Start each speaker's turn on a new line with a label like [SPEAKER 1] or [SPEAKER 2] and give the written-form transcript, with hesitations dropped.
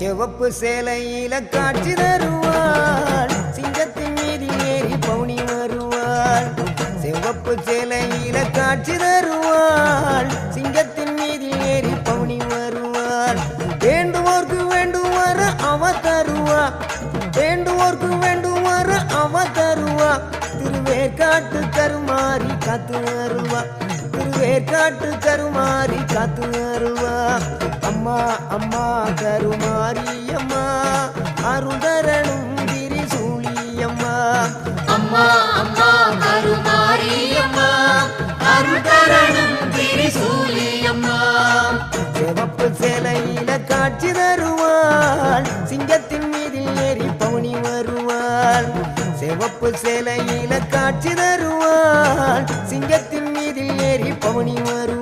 [SPEAKER 1] சிவப்பு சேலையில காட்சி தருவாள் சிங்கத்தின் மீதில் ஏறி பவுனி வருவாள் சிவப்பு சேலையில காட்சி தருவாள் சிங்கத்தின் மீதில் ஏறி பவுனி வருவாள் வேண்டுவோர்க்கு வேண்டுவார அவ தருவா வேண்டுவோர்க்கு வேண்டுவார அவ தருவா திருவேற்காட்டு கருமாறி காத்து வருவா திருவேற்காட்டு கருமாறி காத்து வருவா அம்மா அம்மா கருமாரி அம்மா அருதரணும் திரிசூலியம்மா
[SPEAKER 2] அம்மா அம்மா கருமாரி அம்மா அருதரணும் திரிசூலியம்மா
[SPEAKER 1] சிவப்பு சேலையில காட்சி தருவாள் சிங்கத்தின் மீதில் ஏறி பவுனி வருவாள் சிவப்பு சேலையில காட்சி தருவாள் சிங்கத்தின் மீதில் ஏறி பவுனி வருவாள்